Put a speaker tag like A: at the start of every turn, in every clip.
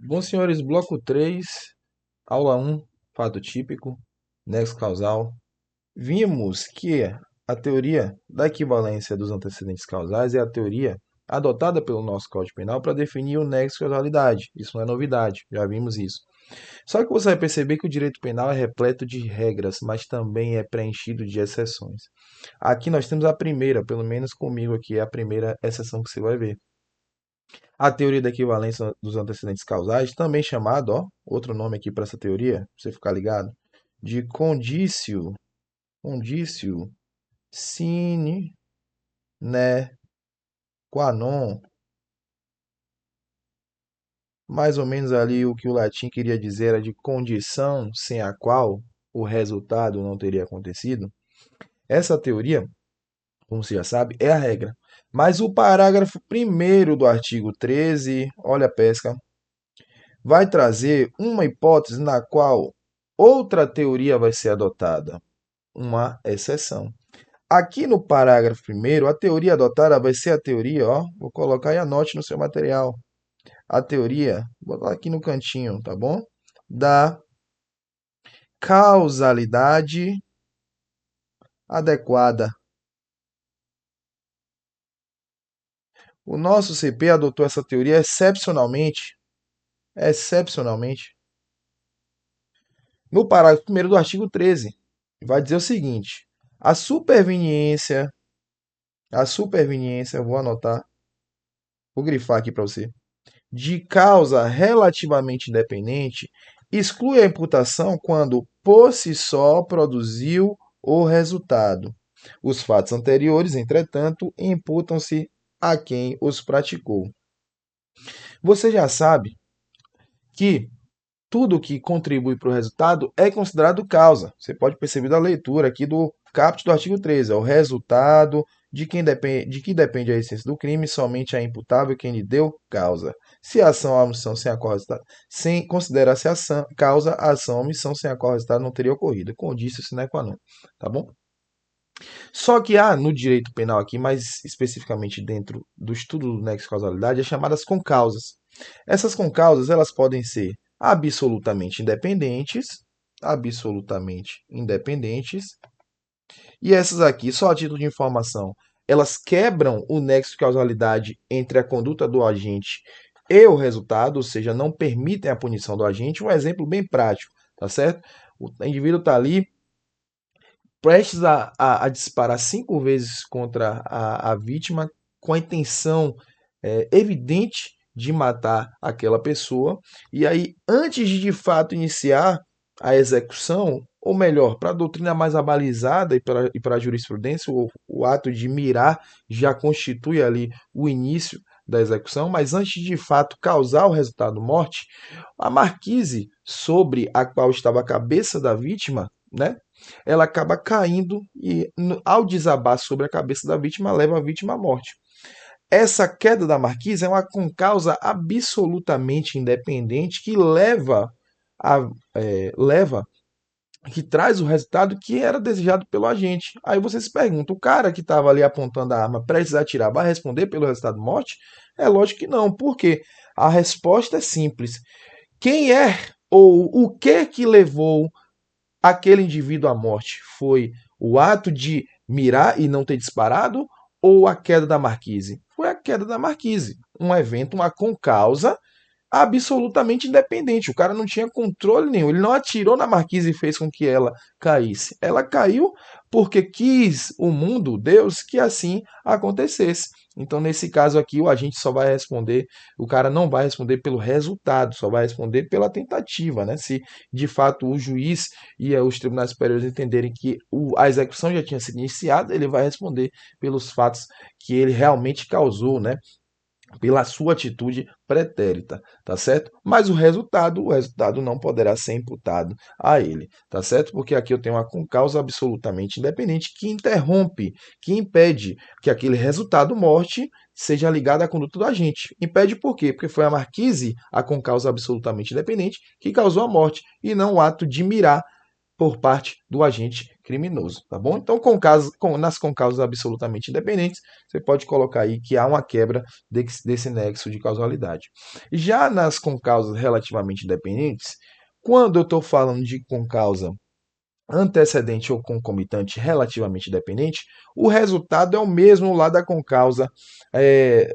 A: Bom, senhores, bloco 3, aula um, fato típico, nexo causal. Vimos que a teoria da equivalência dos antecedentes causais é a teoria adotada pelo nosso Código Penal para definir o nexo causalidade. Isso não é novidade, já vimos isso. Só que você vai perceber que o direito penal é repleto de regras, mas também é preenchido de exceções. Aqui nós temos a primeira, pelo menos comigo aqui, é a primeira exceção que você vai ver. A teoria da equivalência dos antecedentes causais, também chamado, ó, outro nome aqui para essa teoria, pra você ficar ligado, de condício sine qua non. Mais ou menos ali o que o latim queria dizer era de condição sem a qual o resultado não teria acontecido. Essa teoria, como você já sabe, é a regra. Mas o parágrafo 1º do artigo 13, olha a pesca, vai trazer uma hipótese na qual outra teoria vai ser adotada, uma exceção. Aqui no parágrafo 1º, a teoria adotada vai ser a teoria, ó, vou colocar e anote no seu material. A teoria, vou botar aqui no cantinho, tá bom? Da causalidade adequada. O nosso CP adotou essa teoria excepcionalmente, no parágrafo 1º do artigo 13. Vai dizer o seguinte: a superveniência, vou anotar, vou grifar aqui para você, de causa relativamente independente, exclui a imputação quando por si só produziu o resultado. Os fatos anteriores, entretanto, imputam-se a quem os praticou. Você já sabe que tudo que contribui para o resultado é considerado causa. Você pode perceber da leitura aqui do caput do artigo 13. É o resultado de que depende a essência do crime, somente é imputável quem lhe deu causa. Se a ação ou a omissão sem a qual resultado, sem considera-se causa, a ação ou omissão sem a qual o resultado não teria ocorrido. Condício sine qua non. Tá bom? Só que há no direito penal aqui, mais especificamente dentro do estudo do nexo causalidade, as chamadas concausas. Essas concausas, elas podem ser absolutamente independentes, e essas aqui, só a título de informação, elas quebram o nexo de causalidade entre a conduta do agente e o resultado, ou seja, não permitem a punição do agente. Um exemplo bem prático, tá certo? O indivíduo está ali prestes a disparar 5 vezes contra a vítima com a intenção evidente de matar aquela pessoa. E aí, antes de fato iniciar a execução, ou melhor, para a doutrina mais abalizada e para a jurisprudência, o ato de mirar já constitui ali o início da execução, mas antes de fato causar o resultado morte, a marquise sobre a qual estava a cabeça da vítima, né, ela acaba caindo e, ao desabar sobre a cabeça da vítima, leva a vítima à morte. Essa queda da marquise é uma concausa absolutamente independente que leva que traz o resultado que era desejado pelo agente. Aí você se pergunta, o cara que estava ali apontando a arma prestes a atirar vai responder pelo resultado de morte? É lógico que não, porque a resposta é simples. Quem é ou o que levou aquele indivíduo à morte? Foi o ato de mirar e não ter disparado ou a queda da marquise? Foi a queda da marquise. Um evento, uma concausa absolutamente independente. O cara não tinha controle nenhum. Ele não atirou na marquise e fez com que ela caísse. Ela caiu porque quis o mundo, Deus, que assim acontecesse. Então, nesse caso aqui, o agente só vai responder, o cara não vai responder pelo resultado, só vai responder pela tentativa, né? Se de fato o juiz e os tribunais superiores entenderem que a execução já tinha sido iniciada, ele vai responder pelos fatos que ele realmente causou, né? Pela sua atitude pretérita, tá certo? Mas o resultado não poderá ser imputado a ele, tá certo? Porque aqui eu tenho uma concausa absolutamente independente que interrompe, que impede que aquele resultado morte seja ligado à conduta do agente. Impede por quê? Porque foi a marquise, a concausa absolutamente independente, que causou a morte, e não o ato de mirar por parte do agente criminoso, tá bom? Então, nas concausas absolutamente independentes, você pode colocar aí que há uma quebra desse nexo de causalidade. Já nas concausas relativamente independentes, quando eu estou falando de concausa antecedente ou concomitante relativamente dependente, o resultado é o mesmo lá da concausa.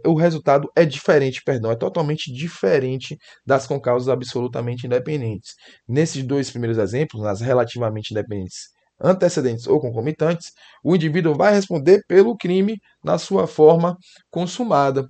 A: O resultado é diferente, perdão, é totalmente diferente das concausas absolutamente independentes. Nesses dois primeiros exemplos, nas relativamente independentes antecedentes ou concomitantes, o indivíduo vai responder pelo crime na sua forma consumada.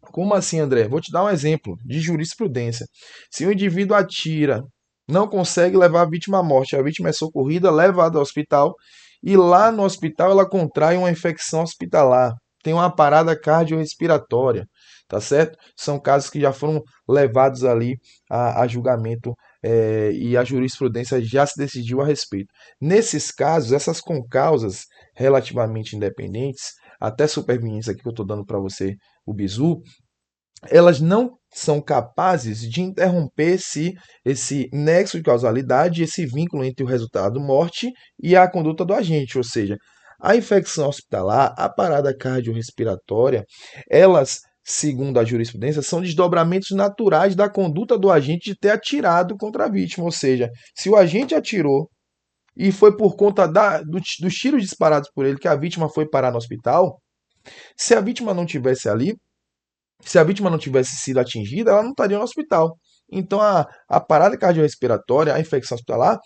A: Como assim, André? Vou te dar um exemplo de jurisprudência. Se o indivíduo atira, não consegue levar a vítima à morte, a vítima é socorrida, levada ao hospital, e lá no hospital ela contrai uma infecção hospitalar, tem uma parada cardiorrespiratória, tá certo? São casos que já foram levados ali a julgamento e a jurisprudência já se decidiu a respeito. Nesses casos, essas concausas relativamente independentes, até supervenientes aqui que eu estou dando para você, o bizu, elas não são capazes de interromper esse nexo de causalidade, esse vínculo entre o resultado morte e a conduta do agente, ou seja, a infecção hospitalar, a parada cardiorrespiratória, elas, segundo a jurisprudência, são desdobramentos naturais da conduta do agente de ter atirado contra a vítima, ou seja, se o agente atirou e foi por conta dos tiros disparados por ele que a vítima foi parar no hospital, se a vítima não tivesse ali, se a vítima não tivesse sido atingida, ela não estaria no hospital. Então, a parada cardiorrespiratória, a infecção hospitalar,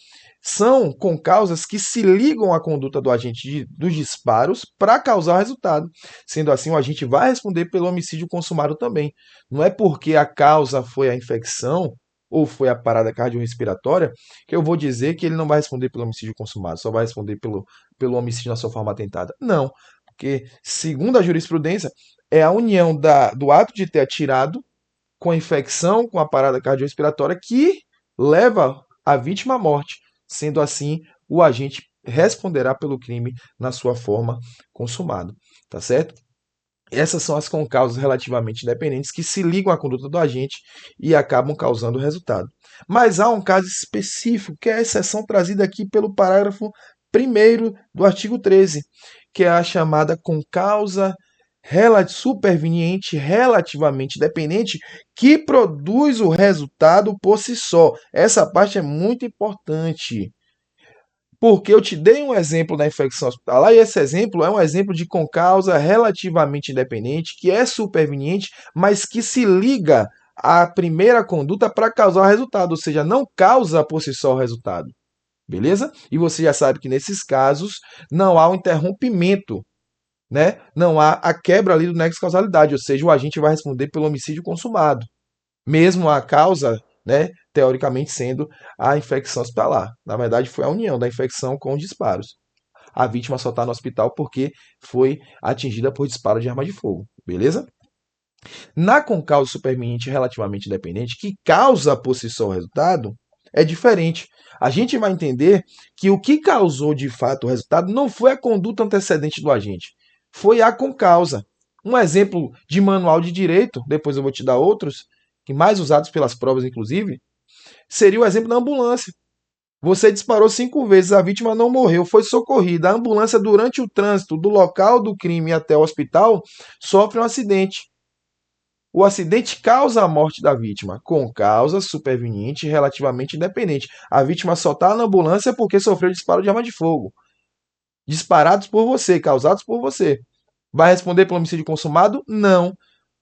A: são com causas que se ligam à conduta do agente dos disparos para causar o resultado. Sendo assim, o agente vai responder pelo homicídio consumado também. Não é porque a causa foi a infecção ou foi a parada cardiorrespiratória que eu vou dizer que ele não vai responder pelo homicídio consumado, só vai responder pelo homicídio na sua forma atentada. Não, porque, segundo a jurisprudência, é a união do ato de ter atirado com a infecção, com a parada cardiorrespiratória, que leva a vítima à morte. Sendo assim, o agente responderá pelo crime na sua forma consumada. Tá certo? Essas são as concausas relativamente independentes que se ligam à conduta do agente e acabam causando o resultado. Mas há um caso específico, que é a exceção trazida aqui pelo parágrafo 1º do artigo 13, que é a chamada concausa superveniente relativamente dependente, que produz o resultado por si só. Essa parte é muito importante, porque eu te dei um exemplo da infecção hospitalar e esse exemplo é um exemplo de concausa relativamente independente, que é superveniente, mas que se liga à primeira conduta para causar o resultado, ou seja, não causa por si só o resultado. Beleza? E você já sabe que nesses casos não há um interrompimento, né? Não há a quebra ali do nexo de causalidade, ou seja, o agente vai responder pelo homicídio consumado, mesmo a causa, né, teoricamente sendo a infecção hospitalar. Na verdade, foi a união da infecção com os disparos. A vítima só está no hospital porque foi atingida por disparo de arma de fogo, beleza? Na concausa superveniente relativamente independente, que causa por si só o resultado, é diferente. A gente vai entender que o que causou de fato o resultado não foi a conduta antecedente do agente, foi a concausa. Um exemplo de manual de direito, depois eu vou te dar outros, que mais usados pelas provas, inclusive, seria o exemplo da ambulância. Você disparou 5 vezes, a vítima não morreu, foi socorrida. A ambulância, durante o trânsito do local do crime até o hospital, sofre um acidente. O acidente causa a morte da vítima, com causa superveniente relativamente independente. A vítima só está na ambulância porque sofreu disparo de arma de fogo. Disparados por você, causados por você. Vai responder pelo homicídio consumado? Não,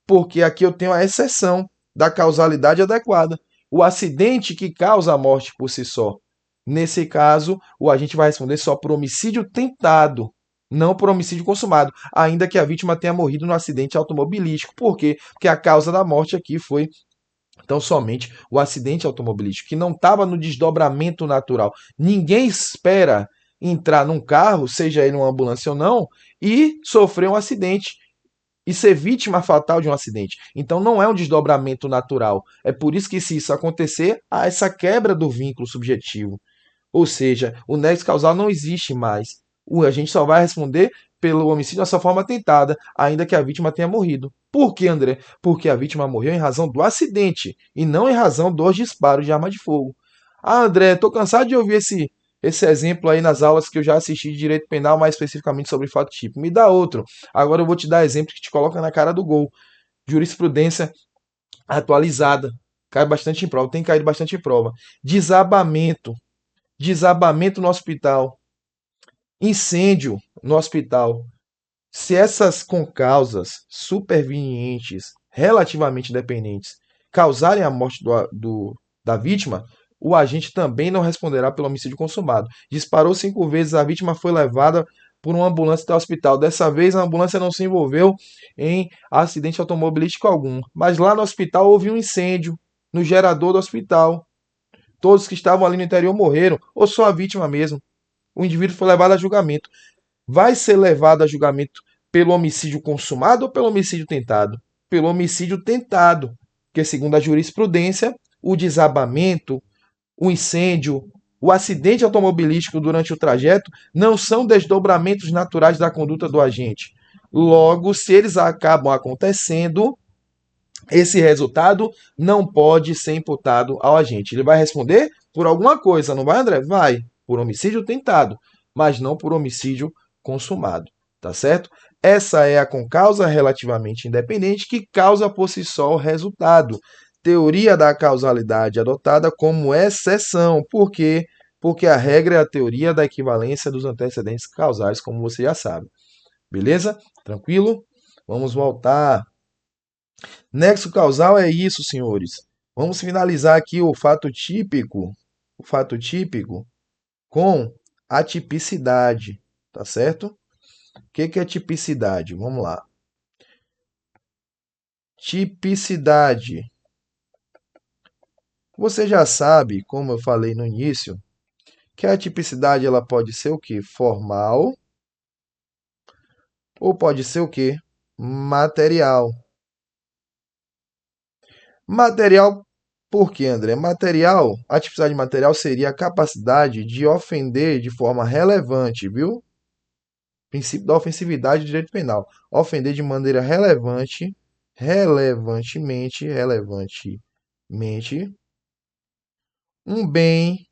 A: porque aqui eu tenho a exceção da causalidade adequada. O acidente que causa a morte por si só. Nesse caso, o agente vai responder só por homicídio tentado, não por homicídio consumado, ainda que a vítima tenha morrido no acidente automobilístico. Por quê? Porque a causa da morte aqui foi então somente o acidente automobilístico, que não estava no desdobramento natural. Ninguém espera entrar num carro, seja ele uma ambulância ou não, e sofrer um acidente e ser vítima fatal de um acidente. Então não é um desdobramento natural. É por isso que, se isso acontecer, há essa quebra do vínculo subjetivo. Ou seja, o nexo causal não existe mais. A gente só vai responder pelo homicídio dessa forma tentada, ainda que a vítima tenha morrido. Por que, André? Porque a vítima morreu em razão do acidente e não em razão dos disparos de arma de fogo. Ah, André, tô cansado de ouvir Esse exemplo aí nas aulas que eu já assisti de direito penal, mais especificamente sobre fato típico. Me dá outro. Agora eu vou te dar exemplo que te coloca na cara do gol. Jurisprudência atualizada. Cai bastante em prova, tem caído bastante em prova. Desabamento. Desabamento no hospital. Incêndio no hospital. Se essas concausas supervenientes, relativamente independentes, causarem a morte da vítima, o agente também não responderá pelo homicídio consumado. Disparou 5 vezes, a vítima foi levada por uma ambulância até o hospital. Dessa vez, a ambulância não se envolveu em acidente automobilístico algum. Mas lá no hospital houve um incêndio no gerador do hospital. Todos que estavam ali no interior morreram, ou só a vítima mesmo. O indivíduo foi levado a julgamento. Vai ser levado a julgamento pelo homicídio consumado ou pelo homicídio tentado? Pelo homicídio tentado, porque segundo a jurisprudência, o desabamento, o incêndio, o acidente automobilístico durante o trajeto não são desdobramentos naturais da conduta do agente. Logo, se eles acabam acontecendo, esse resultado não pode ser imputado ao agente. Ele vai responder por alguma coisa, não vai, André? Vai, por homicídio tentado, mas não por homicídio consumado, tá certo? Essa é a concausa relativamente independente que causa por si só o resultado. Teoria da causalidade adotada como exceção. Por quê? Porque a regra é a teoria da equivalência dos antecedentes causais, como você já sabe. Beleza? Tranquilo? Vamos voltar. Nexo causal é isso, senhores. Vamos finalizar aqui o fato típico com a tipicidade, tá certo? O que é tipicidade? Vamos lá. Tipicidade. Você já sabe, como eu falei no início, que a tipicidade ela pode ser o quê? Formal ou pode ser o quê? Material. Material, por quê, André? Material, a tipicidade material seria a capacidade de ofender de forma relevante, viu? Princípio da ofensividade do direito penal. Ofender de maneira relevantemente, um bem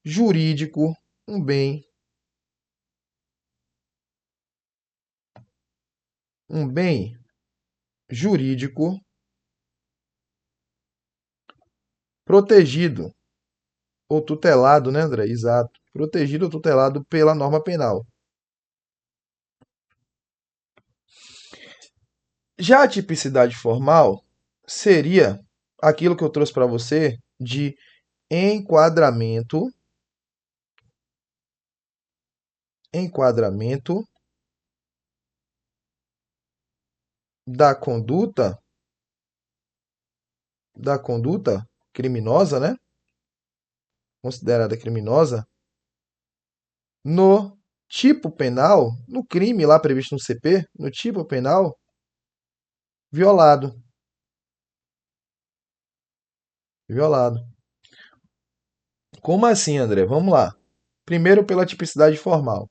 A: jurídico, um bem, um bem jurídico protegido ou tutelado, né, André? Exato. Protegido ou tutelado pela norma penal. Já a tipicidade formal seria aquilo que eu trouxe para você de enquadramento, enquadramento da conduta criminosa, né? Considerada criminosa, no tipo penal, no crime lá previsto no CP, no tipo penal, violado. Violado. Como assim, André? Vamos lá. Primeiro, pela tipicidade formal.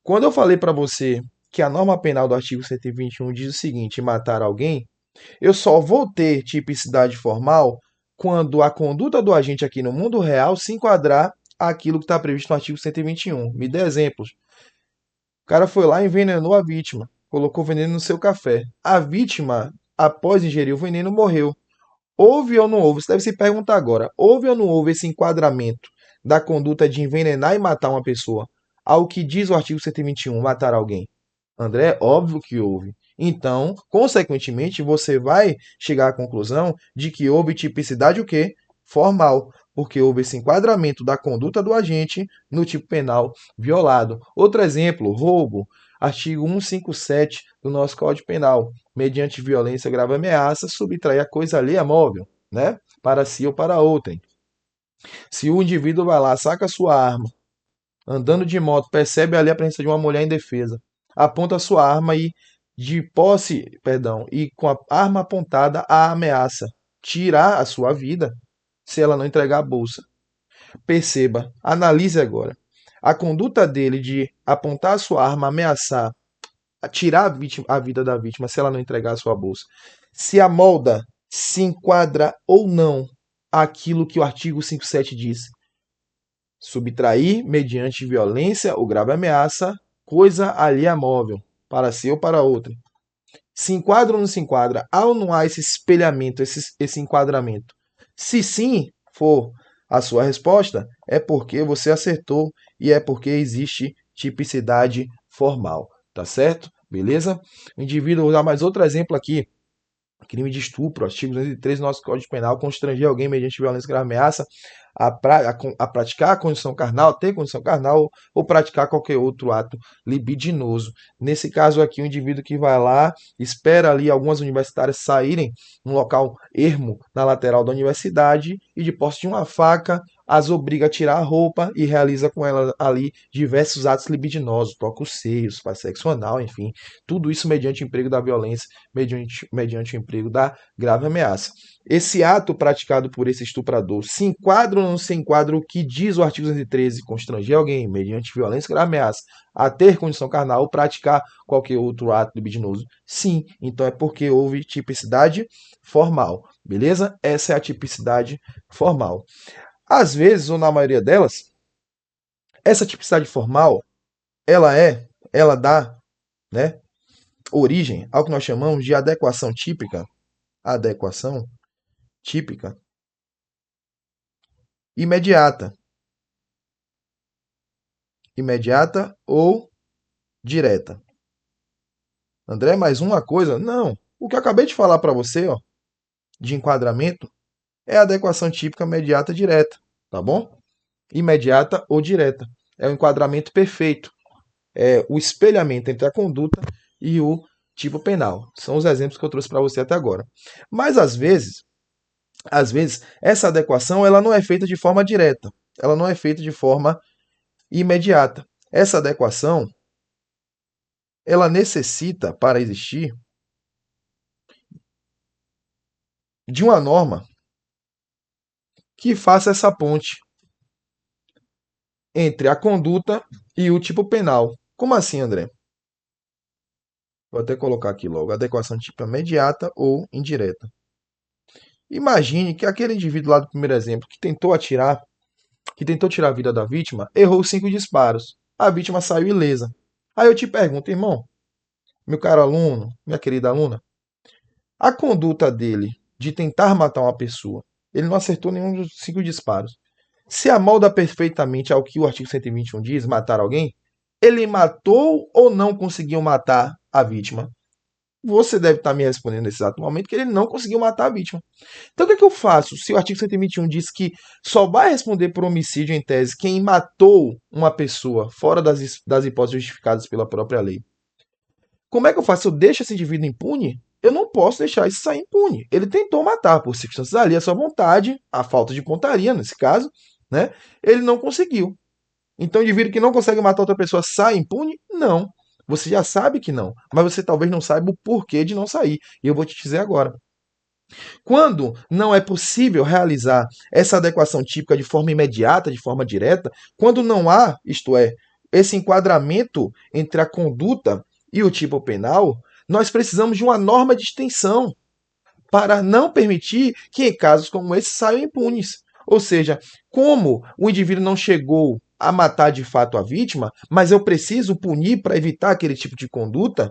A: Quando eu falei para você que a norma penal do artigo 121 diz o seguinte: matar alguém, eu só vou ter tipicidade formal quando a conduta do agente aqui no mundo real se enquadrar àquilo que está previsto no artigo 121. Me dê exemplos. O cara foi lá e envenenou a vítima, colocou veneno no seu café. A vítima, após ingerir o veneno, morreu. Houve ou não houve? Você deve se perguntar agora: houve ou não houve esse enquadramento da conduta de envenenar e matar uma pessoa? Ao que diz o artigo 121, matar alguém? André, óbvio que houve. Então, consequentemente, você vai chegar à conclusão de que houve tipicidade o quê? Formal, porque houve esse enquadramento da conduta do agente no tipo penal violado. Outro exemplo, roubo, artigo 157 do nosso Código Penal, mediante violência, grave ameaça, subtrair a coisa alheia móvel, né? Para si ou para outrem. Se o indivíduo vai lá, saca sua arma, andando de moto, percebe ali a presença de uma mulher indefesa, aponta sua arma e de posse, perdão, e com a arma apontada a ameaça tirar a sua vida se ela não entregar a bolsa. Perceba, analise agora. A conduta dele de apontar a sua arma, ameaçar, tirar a vida da vítima se ela não entregar a sua bolsa, se amolda, se enquadra ou não aquilo que o artigo 57 diz Subtrair mediante violência ou grave ameaça coisa alheia móvel, para si ou para outra. Se enquadra ou não se enquadra? Há ou não há esse espelhamento, esse enquadramento? Se sim for a sua resposta, é porque você acertou e é porque existe tipicidade formal, tá certo? Beleza? O indivíduo, vou dar mais outro exemplo aqui. Crime de estupro, artigo 203 do nosso Código Penal, constranger alguém mediante violência, grave ameaça a praticar a condição carnal, ter condição carnal ou praticar qualquer outro ato libidinoso. Nesse caso aqui, o indivíduo que vai lá, espera ali algumas universitárias saírem num local ermo na lateral da universidade e de posse de uma faca as obriga a tirar a roupa e realiza com ela ali diversos atos libidinosos, toca os seios, faz sexo anal, enfim, tudo isso mediante o emprego da violência, mediante o emprego da grave ameaça. Esse ato praticado por esse estuprador se enquadra ou não se enquadra o que diz o artigo 213, constranger alguém mediante violência, grave ameaça, a ter condição carnal ou praticar qualquer outro ato libidinoso? Sim, então é porque houve tipicidade formal, beleza? Essa é a tipicidade formal. Às vezes, ou na maioria delas, essa tipicidade formal, ela dá, né, origem ao que nós chamamos de adequação típica imediata ou direta. André, mais uma coisa? Não. O que eu acabei de falar para você, ó, de enquadramento, é a adequação típica imediata direta, tá bom? Imediata ou direta. É o enquadramento perfeito. É o espelhamento entre a conduta e o tipo penal. São os exemplos que eu trouxe para você até agora. Mas às vezes, essa adequação ela não é feita de forma direta. Ela não é feita de forma imediata. Essa adequação ela necessita, para existir, de uma norma que faça essa ponte entre a conduta e o tipo penal. Como assim, André? Vou até colocar aqui logo, adequação tipo imediata ou indireta. Imagine que aquele indivíduo lá do primeiro exemplo que tentou tirar a vida da vítima, errou 5 disparos. A vítima saiu ilesa. Aí eu te pergunto, irmão, meu caro aluno, minha querida aluna, a conduta dele de tentar matar uma pessoa, ele não acertou nenhum dos 5 disparos. Se amolda perfeitamente ao que o artigo 121 diz, matar alguém, ele matou ou não conseguiu matar a vítima? Você deve estar me respondendo nesse exato momento que ele não conseguiu matar a vítima. Então o que é que eu faço? Se o artigo 121 diz que só vai responder por homicídio em tese quem matou uma pessoa fora das hipóteses justificadas pela própria lei. Como é que eu faço? Eu deixo esse indivíduo impune? Eu não posso deixar isso sair impune. Ele tentou matar por circunstâncias ali, a sua vontade, a falta de pontaria nesse caso, né? Ele não conseguiu. Então, o indivíduo que não consegue matar outra pessoa sai impune? Não. Você já sabe que não, mas você talvez não saiba o porquê de não sair. E eu vou te dizer agora. Quando não é possível realizar essa adequação típica de forma imediata, de forma direta, quando não há, isto é, esse enquadramento entre a conduta e o tipo penal, nós precisamos de uma norma de extensão para não permitir que em casos como esse saiam impunes. Ou seja, como o indivíduo não chegou a matar de fato a vítima, mas eu preciso punir para evitar aquele tipo de conduta,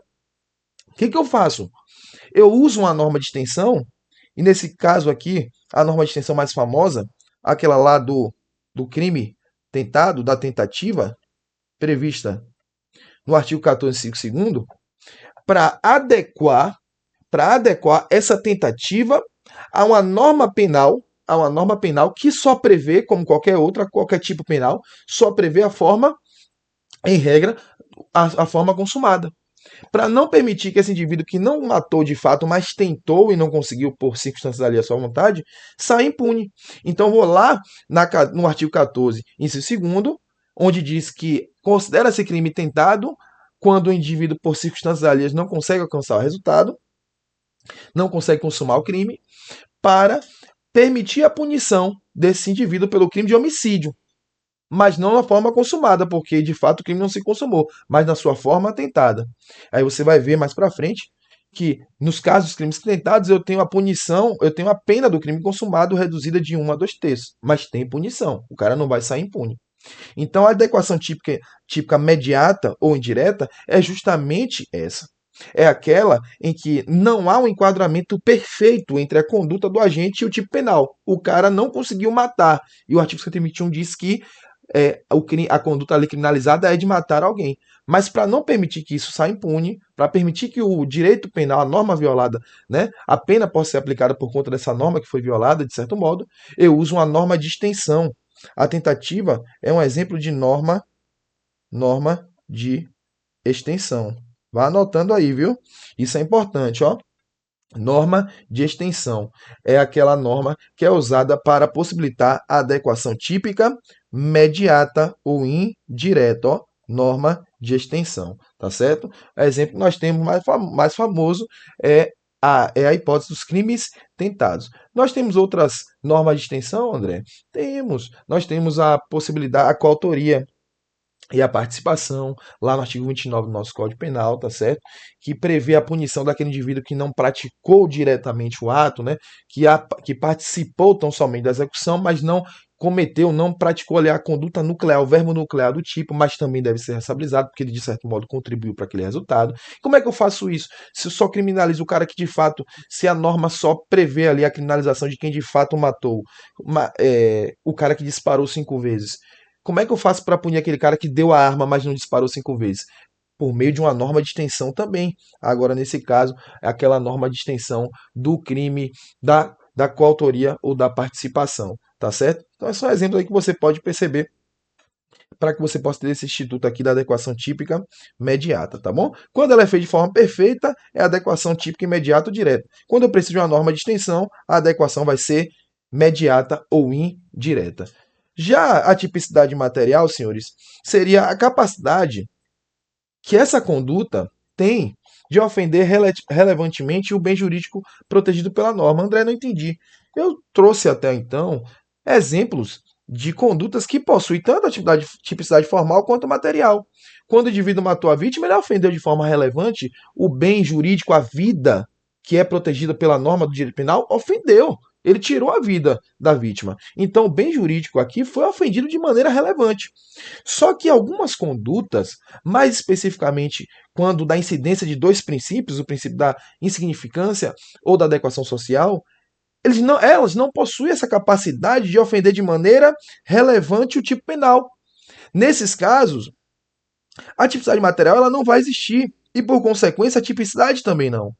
A: o que eu faço? Eu uso uma norma de extensão, e nesse caso aqui, a norma de extensão mais famosa, aquela lá do crime tentado, da tentativa, prevista no artigo 14, 5 segundo, para adequar essa tentativa a uma norma penal que só prevê, como qualquer outra, qualquer tipo penal, só prevê a forma, em regra, a forma consumada. Para não permitir que esse indivíduo que não matou de fato, mas tentou e não conseguiu por circunstâncias ali à sua vontade, saia impune. Então vou lá no artigo 14, inciso 2º, onde diz que considera-se crime tentado quando o indivíduo por circunstâncias alheias não consegue alcançar o resultado, não consegue consumar o crime, para permitir a punição desse indivíduo pelo crime de homicídio, mas não na forma consumada, porque de fato o crime não se consumou, mas na sua forma tentada. Aí você vai ver mais para frente que nos casos dos crimes tentados eu tenho a punição, eu tenho a pena do crime consumado reduzida de 1 a 2 terços, mas tem punição, o cara não vai sair impune. Então, a adequação típica imediata ou indireta é justamente essa. É aquela em que não há um enquadramento perfeito entre a conduta do agente e o tipo penal. O cara não conseguiu matar. E o artigo 121 diz que a conduta ali criminalizada é de matar alguém. Mas para não permitir que isso saia impune, para permitir que o direito penal, a norma violada, né, a pena possa ser aplicada por conta dessa norma que foi violada, de certo modo, eu uso uma norma de extensão. A tentativa é um exemplo de norma de extensão. Vá anotando aí, viu? Isso é importante, ó. Norma de extensão é aquela norma que é usada para possibilitar a adequação típica, mediata ou indireta, ó. Norma de extensão, tá certo? O exemplo que nós temos mais famoso é a hipótese dos crimes tentados. Nós temos outras normas de extensão, André? Temos. Nós temos a possibilidade, a coautoria e a participação, lá no artigo 29 do nosso Código Penal, tá certo? Que prevê a punição daquele indivíduo que não praticou diretamente o ato, né? Que participou tão somente da execução, mas não cometeu, não praticou ali a conduta nuclear, o verbo nuclear do tipo, mas também deve ser responsabilizado, porque ele de certo modo contribuiu para aquele resultado. Como é que eu faço isso? Se eu só criminalizo o cara que de fato, se a norma só prevê ali a criminalização de quem de fato matou, o cara que disparou 5 vezes, como é que eu faço para punir aquele cara que deu a arma, mas não disparou 5 vezes? Por meio de uma norma de extensão também. Agora, nesse caso, é aquela norma de extensão do crime da coautoria ou da participação. Tá certo? Então, é só um exemplo aí que você pode perceber para que você possa ter esse instituto aqui da adequação típica imediata, tá bom? Quando ela é feita de forma perfeita, é adequação típica imediata ou direta. Quando eu preciso de uma norma de extensão, a adequação vai ser mediata ou indireta. Já a tipicidade material, senhores, seria a capacidade que essa conduta tem de ofender relevantemente o bem jurídico protegido pela norma. André, não entendi. Eu trouxe até então exemplos de condutas que possuem tanto a tipicidade formal quanto material. Quando o indivíduo matou a vítima, ele ofendeu de forma relevante o bem jurídico, a vida que é protegida pela norma do direito penal, ofendeu. Ele tirou a vida da vítima. Então, o bem jurídico aqui foi ofendido de maneira relevante. Só que algumas condutas, mais especificamente quando da incidência de dois princípios, o princípio da insignificância ou da adequação social, elas não possuem essa capacidade de ofender de maneira relevante o tipo penal. Nesses casos, a tipicidade material ela não vai existir e, por consequência, a tipicidade também não.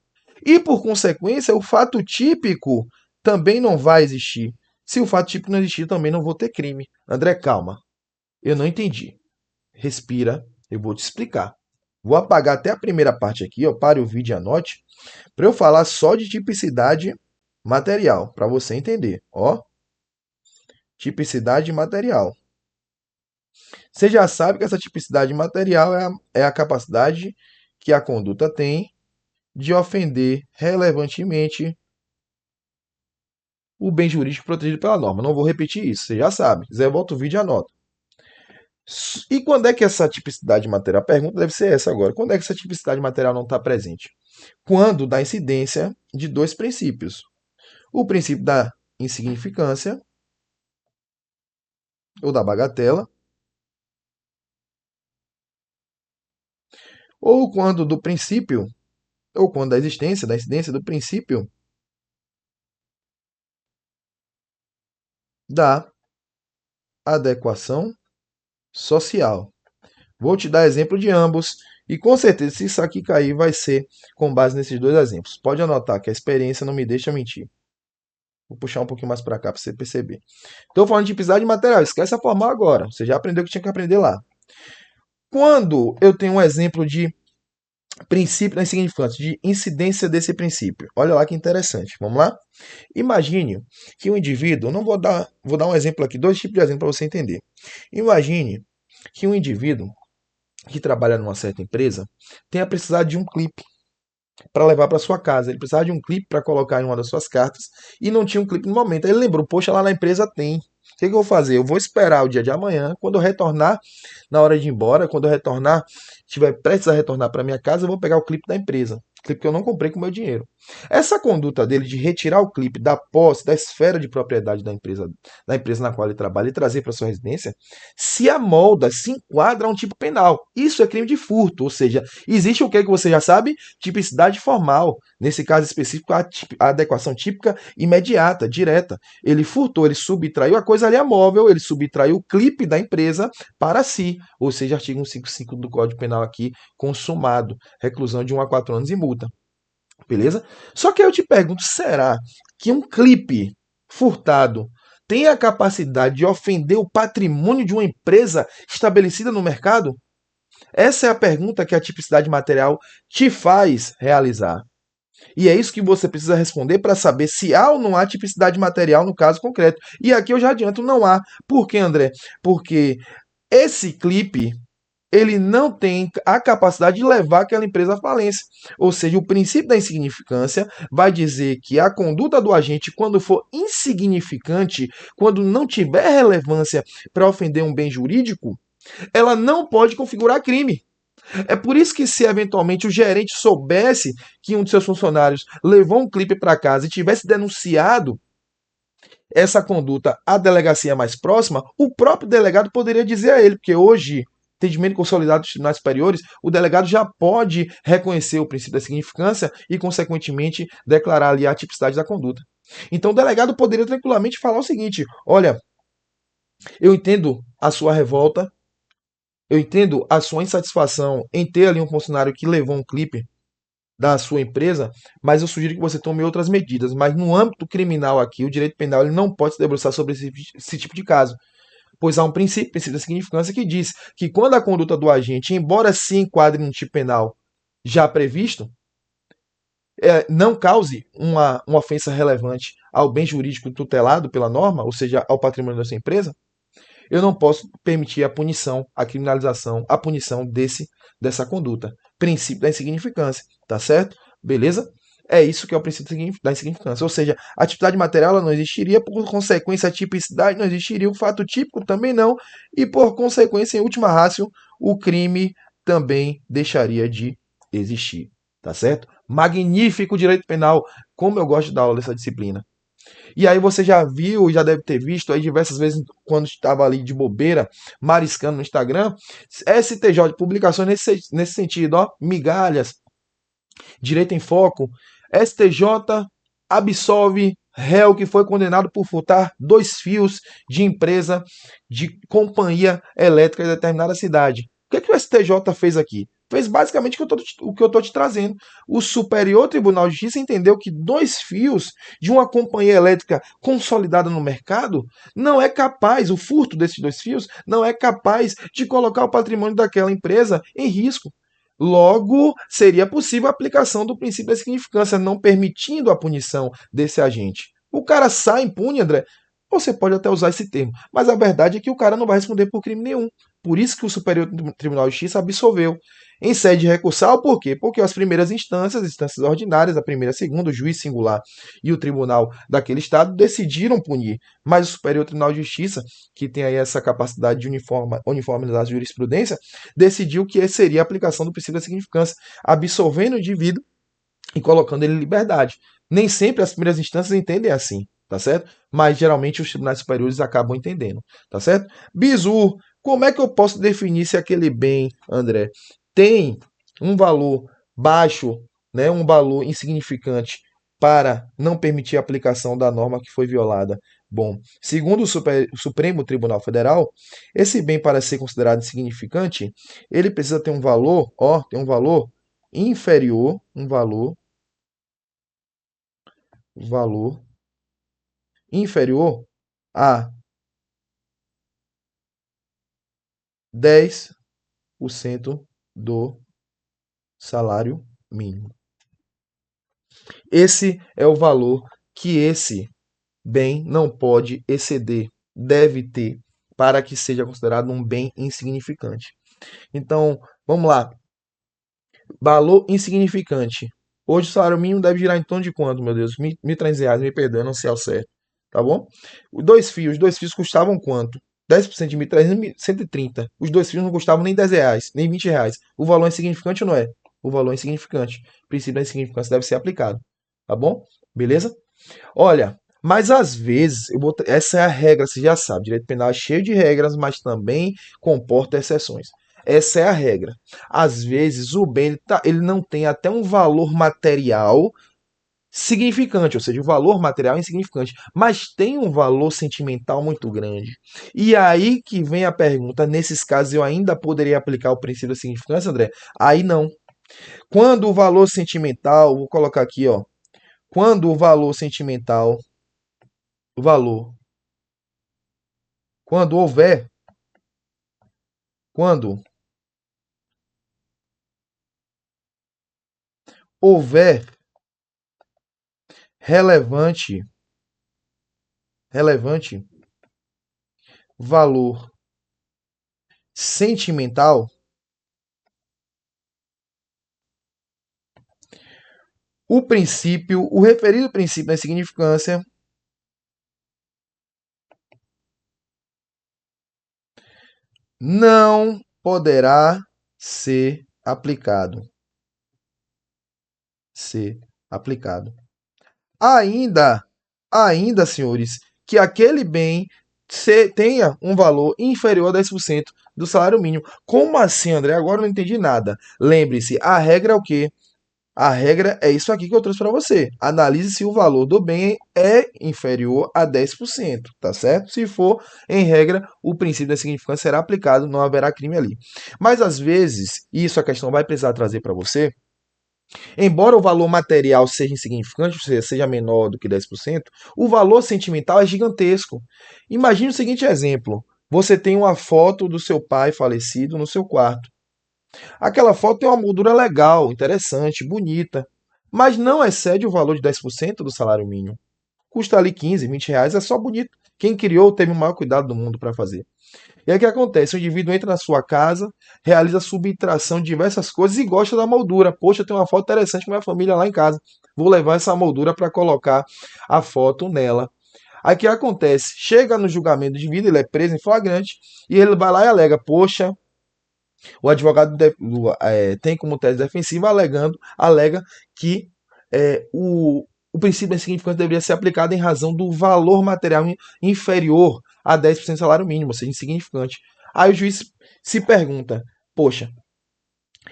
A: E, por consequência, o fato típico também não vai existir. Se o fato típico não existir, também não vou ter crime. André, calma. Eu não entendi. Respira, eu vou te explicar. Vou apagar até a primeira parte aqui, ó, pare o vídeo e anote, para eu falar só de tipicidade material, para você entender. Ó, tipicidade material. Você já sabe que essa tipicidade material é a capacidade que a conduta tem de ofender relevantemente o bem jurídico protegido pela norma. Não vou repetir isso, você já sabe. Zé, volta o vídeo e anota. E quando é que essa tipicidade material? A pergunta deve ser essa agora. Quando é que essa tipicidade material não está presente? Quando da incidência de dois princípios. O princípio da insignificância, ou da bagatela, ou quando do princípio, ou quando da incidência do princípio da adequação social. Vou te dar exemplo de ambos, e com certeza, se isso aqui cair, vai ser com base nesses dois exemplos. Pode anotar que a experiência não me deixa mentir. Vou puxar um pouquinho mais para cá para você perceber. Estou falando de tipicidade material, esquece a formal agora. Você já aprendeu o que tinha que aprender lá. Quando eu tenho um exemplo de princípio da insignificância, de incidência desse princípio. Olha lá que interessante. Vamos lá? Imagine que um indivíduo, não vou dar um exemplo aqui, dois tipos de exemplo para você entender. Imagine que um indivíduo que trabalha numa certa empresa tenha precisado de um clipe para levar para sua casa. Ele precisava de um clipe para colocar em uma das suas cartas e não tinha um clipe no momento. Aí ele lembrou, poxa, lá na empresa tem. O que eu vou fazer? Eu vou esperar o dia de amanhã, quando eu retornar, na hora de ir embora, quando eu retornar, estiver prestes a retornar para minha casa, eu vou pegar o clipe da empresa. clipe que eu não comprei com meu dinheiro. Essa conduta dele de retirar o clipe da posse, da esfera de propriedade da empresa na qual ele trabalha e trazer para sua residência, se amolda, se enquadra a um tipo penal. Isso é crime de furto, ou seja, existe o que você já sabe? Tipicidade formal. Nesse caso específico, a adequação típica imediata, direta. Ele furtou, ele subtraiu a coisa ali é móvel, ele subtraiu o clipe da empresa para si. Ou seja, artigo 155 do Código Penal aqui, consumado. Reclusão de 1 a 4 anos e multa. Beleza? Só que aí eu te pergunto, será que um clipe furtado tem a capacidade de ofender o patrimônio de uma empresa estabelecida no mercado? Essa é a pergunta que a tipicidade material te faz realizar. E é isso que você precisa responder para saber se há ou não há tipicidade material no caso concreto. E aqui eu já adianto, não há. Por quê, André? Porque esse clipe ele não tem a capacidade de levar aquela empresa à falência. Ou seja, o princípio da insignificância vai dizer que a conduta do agente, quando for insignificante, quando não tiver relevância para ofender um bem jurídico, ela não pode configurar crime. É por isso que se eventualmente o gerente soubesse que um de seus funcionários levou um clipe para casa e tivesse denunciado essa conduta à delegacia mais próxima, o próprio delegado poderia dizer a ele, porque hoje, entendimento consolidado dos tribunais superiores, o delegado já pode reconhecer o princípio da significância e, consequentemente, declarar ali a tipicidade da conduta. Então, o delegado poderia tranquilamente falar o seguinte: olha, eu entendo a sua revolta, eu entendo a sua insatisfação em ter ali um funcionário que levou um clipe da sua empresa, mas eu sugiro que você tome outras medidas. Mas no âmbito criminal aqui, o direito penal ele não pode se debruçar sobre esse tipo de caso, pois há um princípio da significância, que diz que quando a conduta do agente, embora se enquadre no tipo penal já previsto, não cause uma ofensa relevante ao bem jurídico tutelado pela norma, ou seja, ao patrimônio da sua empresa, eu não posso permitir a punição, a criminalização, a punição dessa conduta. Princípio da insignificância, tá certo? Beleza? É isso que é o princípio da insignificância. Ou seja, a atividade material ela não existiria, por consequência, a tipicidade não existiria, o fato típico também não, e por consequência, em última ratio, o crime também deixaria de existir. Tá certo? Magnífico direito penal. Como eu gosto da aula dessa disciplina. E aí você já viu, já deve ter visto aí diversas vezes quando estava ali de bobeira, mariscando no Instagram, STJ, publicações nesse sentido, ó, migalhas, direito em foco, STJ absolve réu que foi condenado por furtar 2 fios de empresa de companhia elétrica em determinada cidade. O que o STJ fez aqui? Fez basicamente o que eu estou te trazendo. O Superior Tribunal de Justiça entendeu que 2 fios de uma companhia elétrica consolidada no mercado não é capaz, o furto desses 2 fios, não é capaz de colocar o patrimônio daquela empresa em risco. Logo, seria possível a aplicação do princípio da significância, não permitindo a punição desse agente. O cara sai impune, André? Você pode até usar esse termo, mas a verdade é que o cara não vai responder por crime nenhum. Por isso que o Superior Tribunal de Justiça absolveu. Em sede recursal, por quê? Porque as primeiras instâncias, instâncias ordinárias, a primeira e a segunda, o juiz singular e o tribunal daquele estado decidiram punir. Mas o Superior Tribunal de Justiça, que tem aí essa capacidade de uniformizar a jurisprudência, decidiu que seria a aplicação do princípio da significância, absolvendo o indivíduo e colocando ele em liberdade. Nem sempre as primeiras instâncias entendem assim, tá certo? Mas geralmente os tribunais superiores acabam entendendo, tá certo? Bizu, como é que eu posso definir se aquele bem, André, tem um valor baixo, né, um valor insignificante para não permitir a aplicação da norma que foi violada? Bom, segundo o Supremo Tribunal Federal, esse bem para ser considerado insignificante, ele precisa ter um valor, ó, tem um valor inferior, valor inferior a 10% do salário mínimo. Esse é o valor que esse bem não pode exceder, deve ter, para que seja considerado um bem insignificante. Então, vamos lá. Valor insignificante. Hoje o salário mínimo deve girar em torno de quanto, meu Deus? R$ 1.300, me perdoe, não sei ao certo. Tá bom? Os dois fios custavam quanto? 10% de 1.300, 130. Os 2 fios não custavam nem R$ 10, nem R$ 20. O valor é insignificante ou não é? o valor é insignificante. O princípio da insignificância deve ser aplicado. Tá bom? Beleza? Olha, mas às vezes, essa é a regra, você já sabe, direito penal é cheio de regras, mas também comporta exceções. Essa é a regra. Às vezes, o bem ele não tem até um valor material significante, ou seja, o valor material é insignificante, mas tem um valor sentimental muito grande. E aí que vem a pergunta, nesses casos eu ainda poderia aplicar o princípio da significância, André? Aí não. Quando o valor sentimental, vou colocar aqui, ó, quando o valor sentimental, o valor, quando houver, quando houver relevante, relevante valor sentimental, o referido princípio da insignificância não poderá ser aplicado. Ser aplicado. Ainda, ainda, senhores, que aquele bem tenha um valor inferior a 10% do salário mínimo. Como assim, André? Agora eu não entendi nada. Lembre-se, a regra é o quê? A regra é isso aqui que eu trouxe para você. Analise se o valor do bem é inferior a 10%, tá certo? Se for, em regra, o princípio da significância será aplicado, não haverá crime ali. Mas às vezes, isso a questão vai precisar trazer para você, embora o valor material seja insignificante, ou seja, seja menor do que 10%, o valor sentimental é gigantesco. Imagine o seguinte exemplo: você tem uma foto do seu pai falecido no seu quarto. Aquela foto tem uma moldura legal, interessante, bonita, mas não excede o valor de 10% do salário mínimo. Custa ali 15, 20 reais, é só bonito. Quem criou teve o maior cuidado do mundo para fazer. E aí o que acontece? O indivíduo entra na sua casa, realiza subtração de diversas coisas e gosta da moldura. Poxa, tem uma foto interessante com minha família lá em casa. Vou levar essa moldura para colocar a foto nela. Aí o que acontece? Chega no julgamento do indivíduo, ele é preso em flagrante, e ele vai lá e alega: poxa, o advogado tem como tese defensiva alega que o princípio da insignificância deveria ser aplicado em razão do valor material inferior a 10% do salário mínimo, ou seja, insignificante. Aí o juiz se pergunta: poxa,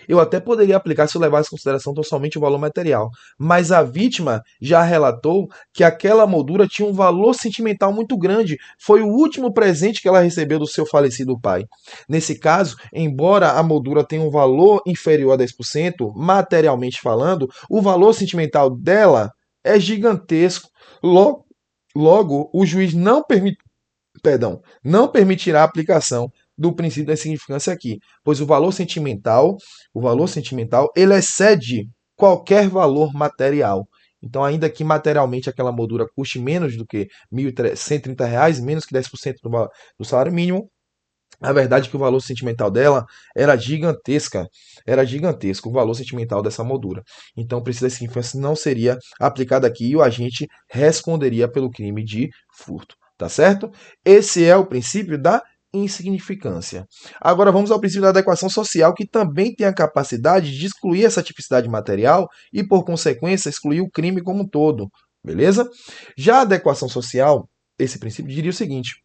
A: eu até poderia aplicar se eu levasse em consideração tão somente o valor material, mas a vítima já relatou que aquela moldura tinha um valor sentimental muito grande. Foi o último presente que ela recebeu do seu falecido pai. Nesse caso, embora a moldura tenha um valor inferior a 10%, materialmente falando, o valor sentimental dela é gigantesco. Logo, o juiz não permitirá a aplicação do princípio da insignificância aqui, pois o valor sentimental, ele excede qualquer valor material. Então, ainda que materialmente aquela moldura custe menos do que R$ 1.130, menos que 10% do salário mínimo, a verdade é que o valor sentimental dela era gigantesco o valor sentimental dessa moldura. Então, o princípio da insignificância não seria aplicado aqui e o agente responderia pelo crime de furto. Tá certo? Esse é o princípio da insignificância. Agora vamos ao princípio da adequação social, que também tem a capacidade de excluir essa tipicidade material e, por consequência, excluir o crime como um todo. Beleza? Já a adequação social, esse princípio diria o seguinte: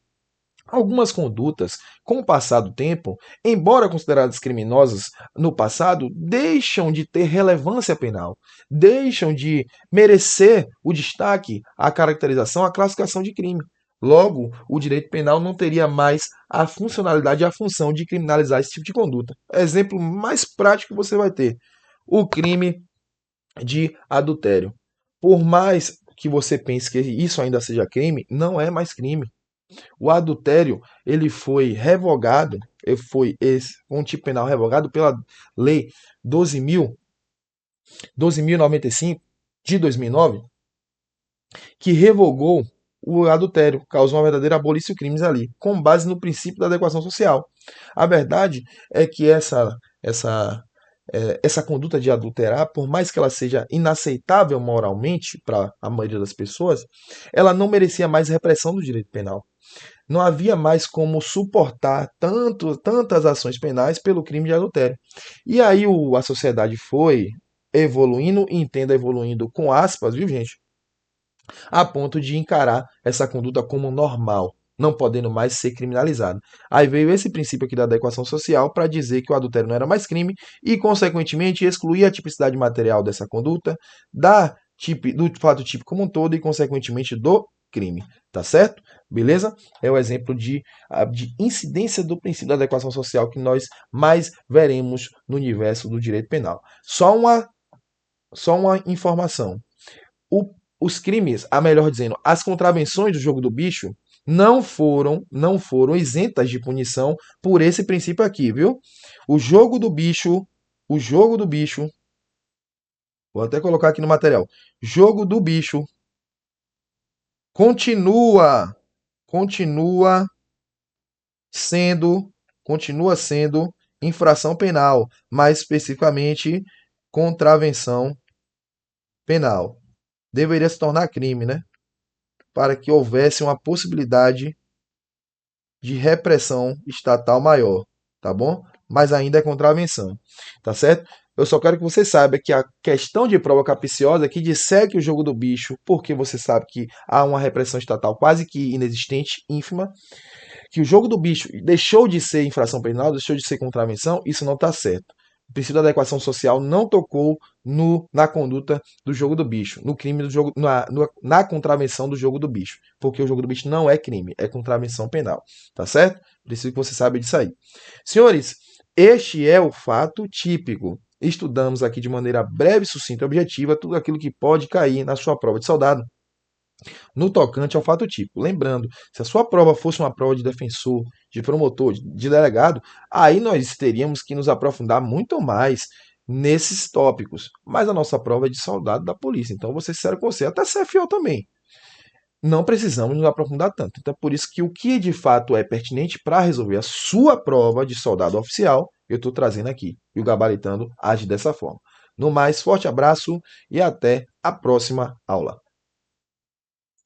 A: algumas condutas, com o passar do tempo, embora consideradas criminosas no passado, deixam de ter relevância penal, deixam de merecer o destaque, a caracterização, a classificação de crime. Logo, o direito penal não teria mais a funcionalidade e a função de criminalizar esse tipo de conduta. Exemplo mais prático que você vai ter: o crime de adultério. Por mais que você pense que isso ainda seja crime, não é mais crime. O adultério, ele foi revogado, um tipo penal revogado pela lei 12.095 de 2009, que revogou o adultério, causou uma verdadeira abolição de crimes ali, com base no princípio da adequação social. A verdade é que essa conduta de adulterar, por mais que ela seja inaceitável moralmente para a maioria das pessoas, ela não merecia mais repressão do direito penal. Não havia mais como suportar tantas ações penais pelo crime de adultério. E aí a sociedade foi evoluindo, e entenda evoluindo com aspas, viu, gente? A ponto de encarar essa conduta como normal, não podendo mais ser criminalizada. Aí veio esse princípio aqui da adequação social para dizer que o adultério não era mais crime e, consequentemente, excluir a tipicidade material dessa conduta, do fato típico como um todo e, consequentemente, do crime. Tá certo? Beleza? É o exemplo de incidência do princípio da adequação social que nós mais veremos no universo do direito penal. Só uma informação. Os crimes, a melhor dizendo, as contravenções do jogo do bicho não foram isentas de punição por esse princípio aqui, viu? O jogo do bicho, o jogo do bicho, vou até colocar aqui no material. Jogo do bicho continua continua sendo continua sendo infração penal, mais especificamente contravenção penal. Deveria se tornar crime, né? Para que houvesse uma possibilidade de repressão estatal maior, tá bom? Mas ainda é contravenção, tá certo? Eu só quero que você saiba que a questão de prova capciosa que disseque o jogo do bicho, porque você sabe que há uma repressão estatal quase que inexistente, ínfima, que o jogo do bicho deixou de ser infração penal, deixou de ser contravenção, isso não está certo. O princípio da adequação social não tocou na conduta do jogo do bicho, no crime do jogo, na contravenção do jogo do bicho, porque o jogo do bicho não é crime, é contravenção penal, tá certo? Preciso que você saiba disso aí. Senhores, este é o fato típico. Estudamos aqui de maneira breve, sucinta e objetiva tudo aquilo que pode cair na sua prova de soldado no tocante ao fato típico. Lembrando, se a sua prova fosse uma prova de defensor, de promotor, de delegado, aí nós teríamos que nos aprofundar muito mais nesses tópicos. Mas a nossa prova é de soldado da polícia, então vou ser sincero com você, até CFO também. Não precisamos nos aprofundar tanto. Então, é por isso que o que de fato é pertinente para resolver a sua prova de soldado oficial, eu estou trazendo aqui. E o Gabaritando age dessa forma. No mais, forte abraço e até a próxima aula.